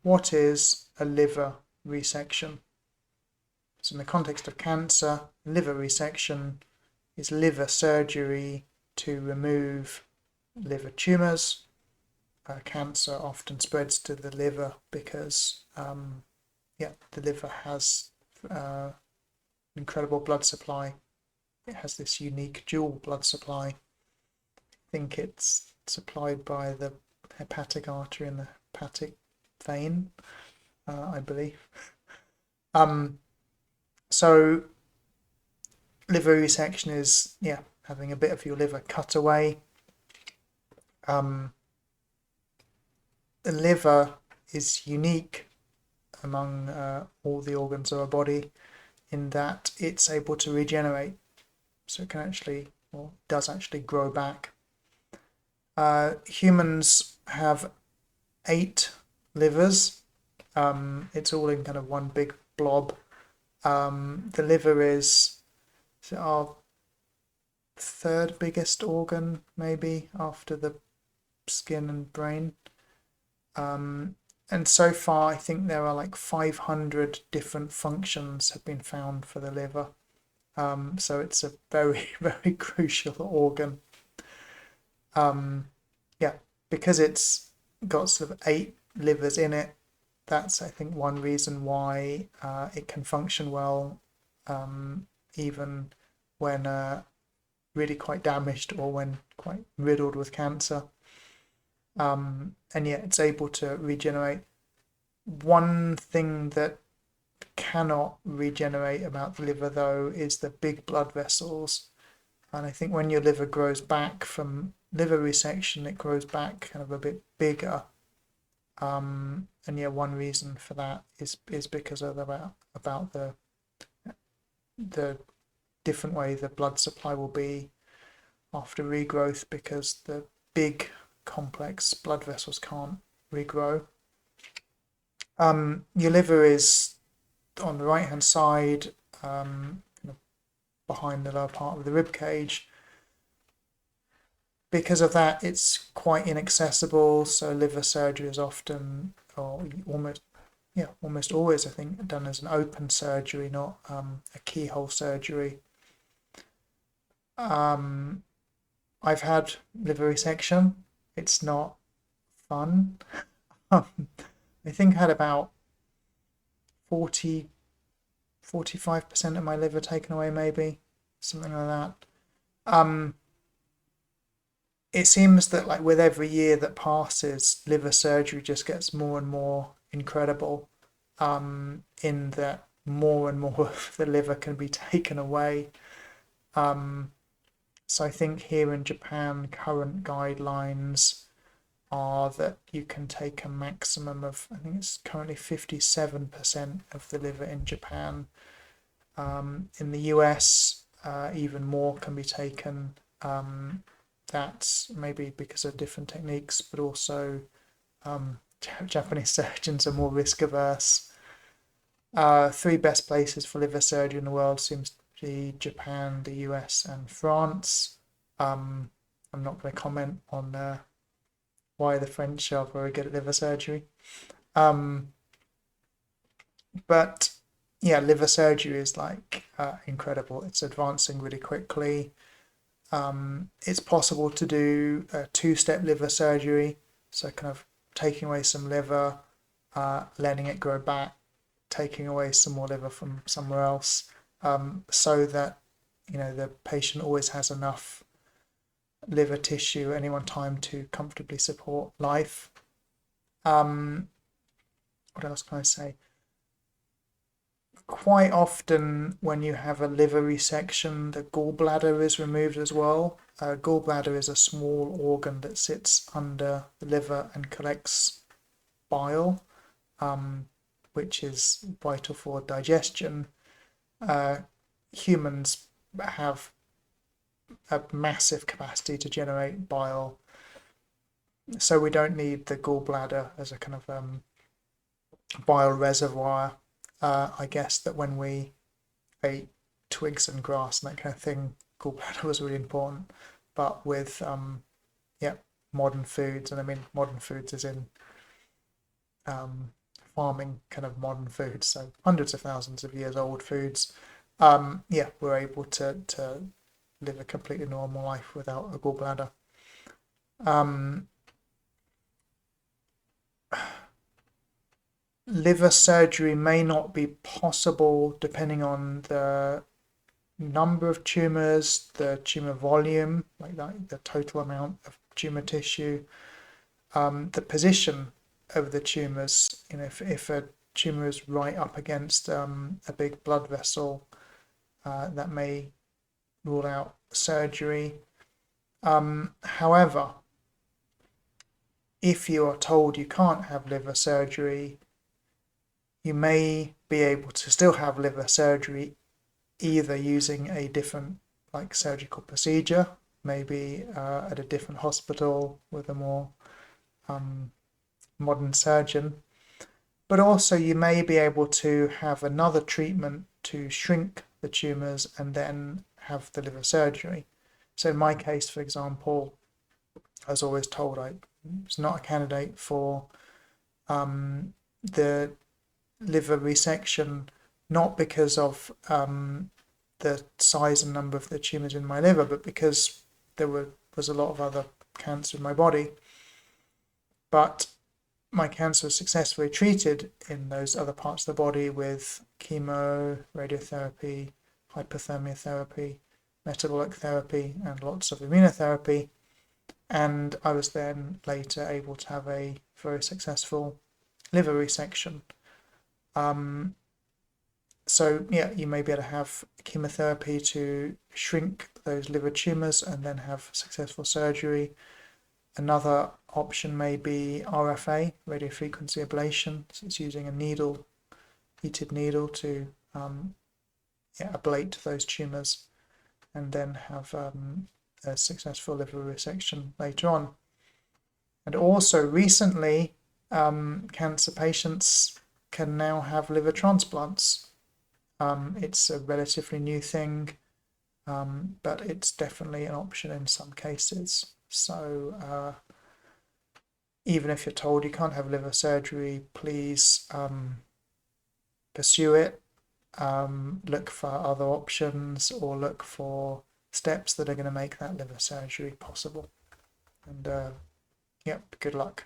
what is a liver resection? So in the context of cancer, liver resection is liver surgery to remove liver tumours. Cancer often spreads to the liver because the liver has an incredible blood supply. It has this unique dual blood supply. I think it's supplied by the hepatic artery and the hepatic vein, I believe. So liver resection is having a bit of your liver cut away. The liver is unique among all the organs of our body in that it's able to regenerate, so it can actually, or does actually, grow back. Humans have 8 livers. It's all in kind of one big blob. The liver is our third biggest organ, maybe, after the skin and brain. And so far, I think there are like 500 different functions have been found for the liver. So it's a very, very crucial organ. Because it's got sort of 8 livers in it, that's, I think, one reason why it can function well, even when really quite damaged or when quite riddled with cancer. And yet it's able to regenerate. One thing that cannot regenerate about the liver, though, is the big blood vessels. And I think when your liver grows back from liver resection, it grows back kind of a bit bigger. And one reason for that is because of about the different way the blood supply will be after regrowth, because the big complex blood vessels can't regrow. Your liver is on the right hand side, behind the lower part of the rib cage. Because of that, it's quite inaccessible, so liver surgery is often, or almost always, I think, done as an open surgery, not a keyhole surgery. I've had liver resection. It's not fun. I think I had about 45% of my liver taken away, maybe something like that. It seems that, like, with every year that passes, liver surgery just gets more and more incredible, in that more and more of the liver can be taken away. So I think here in Japan, current guidelines are that you can take a maximum of, I think it's currently 57% of the liver in Japan. In the US, even more can be taken. That's maybe because of different techniques, but also Japanese surgeons are more risk averse. 3 best places for liver surgery in the world seems to be Japan, the US, and France. I'm not going to comment on why the French are very good at liver surgery. But yeah, liver surgery is like incredible. It's advancing really quickly. It's possible to do a 2-step liver surgery, so kind of taking away some liver, letting it grow back, taking away some more liver from somewhere else, so that the patient always has enough liver tissue at any one time to comfortably support life. What else can I say? Quite often when you have a liver resection, the gallbladder is removed as well. Gallbladder is a small organ that sits under the liver and collects bile, which is vital for digestion. Humans have a massive capacity to generate bile, so we don't need the gallbladder as a kind of bile reservoir. I guess that when we ate twigs and grass and that kind of thing, gallbladder was really important. But with modern foods, and I mean modern foods as in farming kind of modern foods, so hundreds of thousands of years old foods, we're able to live a completely normal life without a gallbladder. Liver surgery may not be possible depending on the number of tumors, the tumor volume, like that, the total amount of tumor tissue, the position of the tumors. You know, if a tumor is right up against a big blood vessel, that may rule out surgery. However, if you are told you can't have liver surgery, you may be able to still have liver surgery either using a different like surgical procedure, maybe at a different hospital with a more modern surgeon, but also you may be able to have another treatment to shrink the tumours and then have the liver surgery. So in my case, for example, I was always told I was not a candidate for the liver resection, not because of the size and number of the tumours in my liver, but because there was a lot of other cancer in my body. But my cancer was successfully treated in those other parts of the body with chemo, radiotherapy, hypothermia therapy, metabolic therapy, and lots of immunotherapy. And I was then later able to have a very successful liver resection. So yeah, you may be able to have chemotherapy to shrink those liver tumours and then have successful surgery. Another option may be RFA, radiofrequency ablation. So it's using a needle, heated needle, to ablate those tumours and then have a successful liver resection later on. And also recently, cancer patients can now have liver transplants. It's a relatively new thing, but it's definitely an option in some cases. So even if you're told you can't have liver surgery, please pursue it. Look for other options or look for steps that are going to make that liver surgery possible. And good luck.